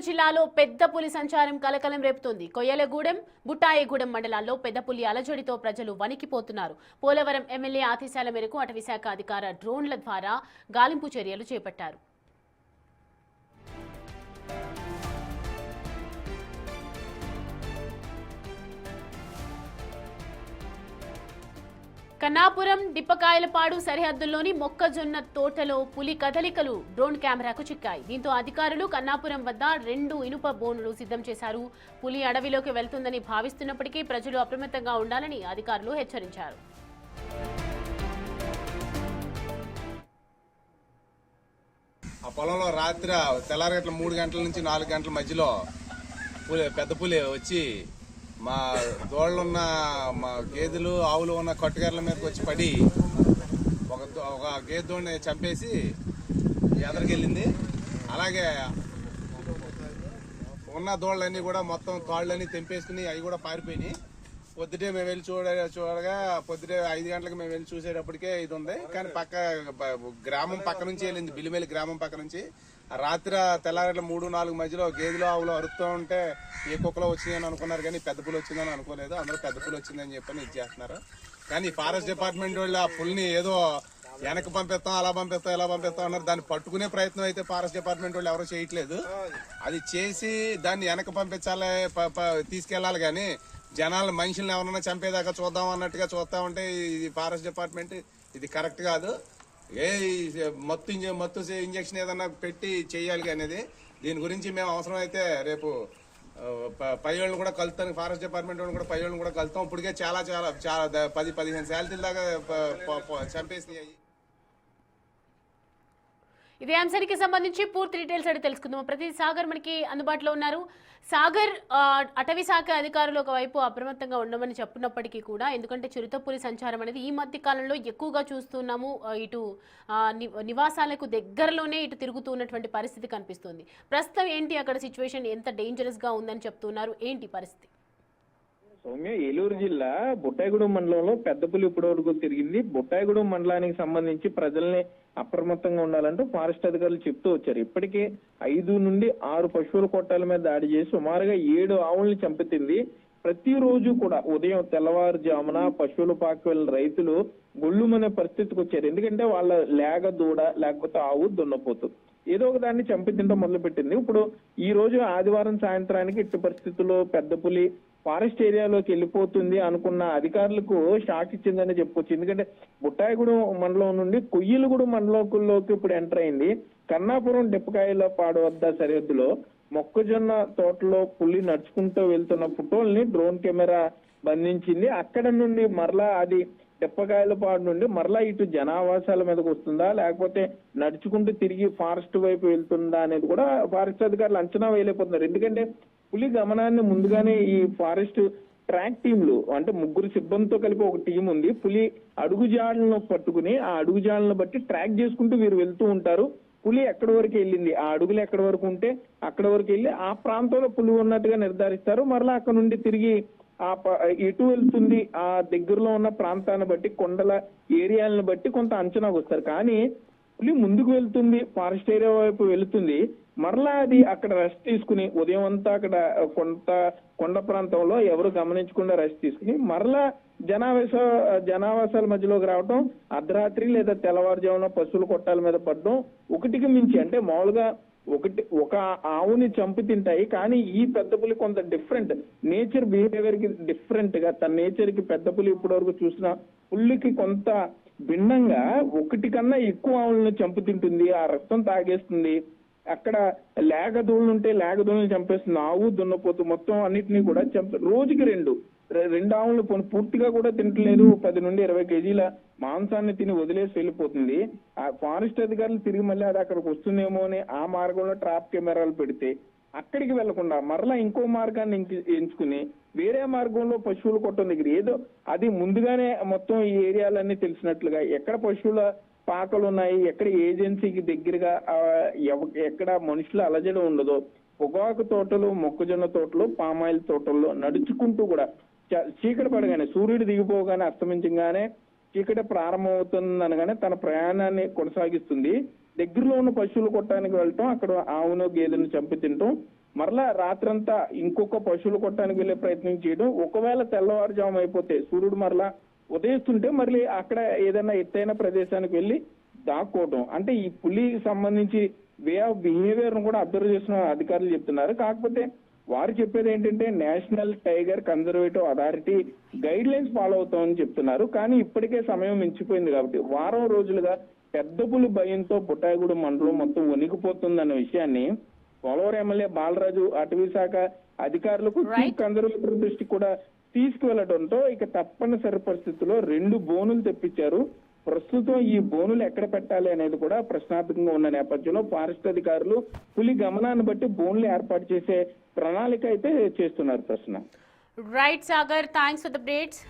జిల్లాలో పెద్ద పులి సంచారం కలకలం రేపుతోంది. కొయ్యలగూడెం, బుట్టాయిగూడెం మండలాల్లో పెద్ద పులి అలజడితో ప్రజలు వణికిపోతున్నారు. పోలవరం ఎమ్మెల్యే ఆదేశాల మేరకు అటవీశాఖ అధికార డ్రోన్ల ద్వారా గాలింపు చర్యలు చేపట్టారు. కన్నాపురం డిప్పకాయలపాడు సరిహద్దుల్లోని మొక్కజొన్న తోటలో పులి కదలికలు డ్రోన్ కెమెరాకు చిక్కాయి. దీంతో అధికారులు కన్నాపురం వద్ద 2 ఇనుప బోనులు సిద్ధం చేశారు. పులి అడవిలోకి వెళ్తుందని భావిస్తున్నప్పటికీ ప్రజలు అప్రమత్తంగా ఉండాలని అధికారులు హెచ్చరించారు. ఆ పొలంలో రాత్రి తెల్లారగట్ల 3 గంటల నుంచి 4 గంటల మధ్యలో పెద్ద పులి వచ్చి మా దోళ్ళున్న మా గేదెలు ఆవులు ఉన్న కట్టుగారుల మీదకి వచ్చి పడి ఒక గేదె దోడిని చంపేసి ఎదరికెళ్ళింది. అలాగే ఉన్న దోళ్ళన్నీ కూడా మొత్తం తాళ్ళన్నీ తెంపేసుకుని అవి కూడా పారిపోయినాయి. పొద్దుటే మేము వెళ్ళి చూడగా పొద్దుటే 5 గంటలకు మేము వెళ్ళి చూసేటప్పటికే ఇది ఉంది. కానీ గ్రామం పక్క నుంచి వెళ్ళింది, బిల్లిమేలి గ్రామం పక్క నుంచి. రాత్రి తెల్లారట్ల 3-4 మధ్యలో గేదెలు ఆవులు అరుస్తూ ఉంటే ఏ కుక్కలో వచ్చిందని అనుకున్నారు, కానీ పెద్ద పులి వచ్చిందని అనుకోలేదు. అందరూ పెద్ద పులి వచ్చిందని చెప్పని ఇది చేస్తున్నారు. కానీ ఫారెస్ట్ డిపార్ట్మెంట్ వాళ్ళు ఆ పులిని ఏదో వెనక్కి పంపిస్తాం, అలా పంపిస్తాం, ఇలా పంపిస్తాం అన్నారు. దాన్ని పట్టుకునే ప్రయత్నం అయితే ఫారెస్ట్ డిపార్ట్మెంట్ వాళ్ళు ఎవరో చేయట్లేదు. అది చేసి దాన్ని వెనక్కి పంపించాలి, తీసుకెళ్లాలి. కానీ జనాలు మనుషుల్ని ఎవరన్నా చంపేదాకా చూద్దాం అన్నట్టుగా చూస్తా ఉంటే ఇది ఫారెస్ట్ డిపార్ట్మెంట్ ఇది కరెక్ట్ కాదు. మత్తు ఇంజక్షన్ ఏదన్నా పెట్టి చెయ్యాలి. అనేది దీని గురించి మేము అవసరం అయితే రేపు పై వాళ్ళని కూడా కలుతాను, ఫారెస్ట్ డిపార్ట్మెంట్ వాళ్ళని కూడా పై వాళ్ళని కూడా కలుతాం. ఇప్పటికే చాలా 10-15 శాలరీల దాకా చంపేసినాయి. ఇదే అంశానికి సంబంధించి పూర్తి డీటెయిల్స్ అడిగి తెలుసుకుందాం. ప్రతి సాగర్ మనకి అందుబాటులో ఉన్నారు. సాగర్, అటవీ శాఖ అధికారులు ఒకవైపు అప్రమత్తంగా ఉండమని చెప్పినప్పటికీ కూడా, ఎందుకంటే చిరుతపులి సంచారం అనేది ఈ మధ్య కాలంలో ఎక్కువగా చూస్తున్నాము. ఇటు నివాసాలకు దగ్గరలోనే ఇటు తిరుగుతున్నటువంటి పరిస్థితి కనిపిస్తుంది. ప్రస్తుతం ఏంటి అక్కడ సిచ్యువేషన్, ఎంత డేంజరస్ గా ఉందని చెప్తున్నారు, ఏంటి పరిస్థితి? సౌమ్య, ఏలూరు జిల్లా బుట్టాయిగూడెం మండలంలో పెద్ద పులి ఇప్పటి వరకు తిరిగింది. బుట్టాయిగూడెం మండలానికి సంబంధించి ప్రజల్ని అప్రమత్తంగా ఉండాలంటూ ఫారెస్ట్ అధికారులు చెప్తూ వచ్చారు. ఇప్పటికే 5 నుండి 6 పశువుల కొట్టాల మీద దాడి చేసి సుమారుగా 7 ఆవుల్ని చంపుతుంది. ప్రతిరోజు కూడా ఉదయం తెల్లవారుజామున పశువుల పాకు వెళ్ళిన రైతులు గొల్లుమనే పరిస్థితికి వచ్చారు. ఎందుకంటే వాళ్ళ లేగ దూడ లేకపోతే ఆవు దున్నపోతు ఏదో ఒక దాన్ని చంపి తింటూ మొదలు పెట్టింది. ఇప్పుడు ఈ రోజు ఆదివారం సాయంత్రానికి ఇట్టి పరిస్థితుల్లో పెద్ద పులి ఫారెస్ట్ ఏరియాలోకి వెళ్ళిపోతుంది అనుకున్న అధికారులకు షాక్ ఇచ్చిందని చెప్పుకోవచ్చు. ఎందుకంటే బుట్టాయిగూడెం మండలం నుండి కొయ్యలగూడెం మండలంలోకి ఇప్పుడు ఎంటర్ అయింది. కన్నాపురం డిప్పకాయల పాడు వద్ద సరిహద్దులో మొక్కజొన్న తోటలో పులి నడుచుకుంటూ వెళ్తున్న ఫోటోల్ని డ్రోన్ కెమెరా బంధించింది. అక్కడ నుండి మరలా అది డిప్పకాయల పాడు నుండి మరలా ఇటు జనావాసాల మీదకి వస్తుందా, లేకపోతే నడుచుకుంటూ తిరిగి ఫారెస్ట్ వైపు వెళ్తుందా అనేది కూడా ఫారెస్ట్ అధికారులు అంచనా వేయలేకపోతున్నారు. ఎందుకంటే పులి గమనాన్ని ముందుగానే ఈ ఫారెస్ట్ ట్రాక్ టీంలు అంటే 3 సిబ్బందితో కలిపి ఒక టీం ఉంది. పులి అడుగుజాడలను పట్టుకుని ఆ అడుగుజాడలను బట్టి ట్రాక్ చేసుకుంటూ వీరు వెళ్తూ ఉంటారు. పులి ఎక్కడి వరకు వెళ్ళింది, ఆ అడుగులు ఎక్కడి వరకు ఉంటే అక్కడ వరకు వెళ్ళి ఆ ప్రాంతంలో పులి ఉన్నట్టుగా నిర్ధారిస్తారు. మరలా అక్కడ నుండి తిరిగి ఎటు వెళ్తుంది ఆ దగ్గరలో ఉన్న ప్రాంతాన్ని బట్టి, కొండల ఏరియాలను బట్టి కొంత అంచనాకు వస్తారు. కానీ పులి ముందుకు వెళ్తుంది, ఫారెస్ట్ ఏరియా వైపు వెళుతుంది. మరలా అది అక్కడ రెస్ట్ తీసుకుని ఉదయం అంతా అక్కడ కొండ ప్రాంతంలో ఎవరు గమనించకుండా రెస్ట్ తీసుకుని మరలా జనావాసాల మధ్యలోకి రావటం, అర్ధరాత్రి లేదా తెల్లవారుజామున పశువుల కొట్టాల మీద పడడం, ఒకటికి మించి అంటే మామూలుగా ఒక ఆవుని చంపి తింటాయి. కానీ ఈ పెద్ద పులి కొంత డిఫరెంట్ నేచర్, బిహేవియర్ కి డిఫరెంట్ గా తన నేచర్ కి పెద్ద పులి ఇప్పటి వరకు చూసిన పులికి కొంత భిన్నంగా 1 కన్నా ఎక్కువ ఆవులను చంపి తింటుంది, ఆ రక్తం తాగేస్తుంది. అక్కడ లేగదూళ్ళు ఉంటే లేగదూళ్ళని చంపేస్తుంది. ఆవు దున్నపోతు మొత్తం అన్నిటినీ కూడా రోజుకి 2 ఆవులు పూర్తిగా కూడా తింటలేదు. 10 నుండి 20 కేజీల మాంసాన్ని తిని వదిలేసి వెళ్ళిపోతుంది. ఆ ఫారెస్ట్ అధికారులు తిరిగి మళ్ళీ అది అక్కడికి వస్తుందేమో అని ఆ మార్గంలో ట్రాప్ కెమెరాలు పెడితే అక్కడికి వెళ్లకుండా మరలా ఇంకో మార్గాన్ని ఎంచుకుని వేరే మార్గంలో పశువులు కొట్టం దగ్గర ఏదో అది ముందుగానే మొత్తం ఈ ఏరియాలన్నీ తెలిసినట్లుగా ఎక్కడ పశువుల పాకలు ఉన్నాయి, ఎక్కడ ఏజెన్సీకి దగ్గరగా ఎక్కడ మనుషుల అలజడి ఉండదో, పొగాకు తోటలు, మొక్కజొన్న తోటలు, పామాయిల్ తోటల్లో నడుచుకుంటూ కూడా చీకటి పడగానే, సూర్యుడు దిగిపోగానే, అస్తమించగానే చీకటి ప్రారంభమవుతుందనగానే తన ప్రయాణాన్ని కొనసాగిస్తుంది. దగ్గరలో ఉన్న పశువులు కొట్టడానికి వెళ్ళటం, అక్కడ ఆవును గేదెను చంపి తింటాం, మరలా రాత్రంతా ఇంకొక పశువులు కొట్టడానికి వెళ్లే ప్రయత్నం చేయడం, ఒకవేళ తెల్లవారుజాము అయిపోతే సూర్యుడు మరలా ఉదయిస్తుంటే మళ్ళీ అక్కడ ఏదైనా ఎత్తైన ప్రదేశానికి వెళ్లి దాక్కోవడం. అంటే ఈ పులికి సంబంధించి వే ఆఫ్ బిహేవియర్ ను కూడా అబ్జర్వ్ చేసిన అధికారులు చెప్తున్నారు. కాకపోతే వారు చెప్పేది ఏంటంటే national tiger conservative authority guide lines follow అవుతామని చెప్తున్నారు. కానీ ఇప్పటికే సమయం మించిపోయింది కాబట్టి వారం రోజులుగా పెద్ద పులి భయంతో బుట్టాయిగూడెం మండలం మొత్తం వణికిపోతుందన్న విషయాన్ని పోలవరం ఎమ్మెల్యే బాలరాజు అటవీ శాఖ అధికారులకు చీఫ్ కన్జర్వేటర్ దృష్టికి కూడా తీసుకువెళ్లడంతో ఇక తప్పనిసరి పరిస్థితుల్లో 2 బోనులు తెప్పించారు. ప్రస్తుతం ఈ బోనులు ఎక్కడ పెట్టాలి అనేది కూడా ప్రశ్నార్థకంగా ఉన్న నేపథ్యంలో ఫారెస్ట్ అధికారులు పులి గమనాన్ని బట్టి బోన్లు ఏర్పాటు చేసే ప్రణాళిక అయితే చేస్తున్నారు. ప్రశ్న right Sagar, thanks for the updates.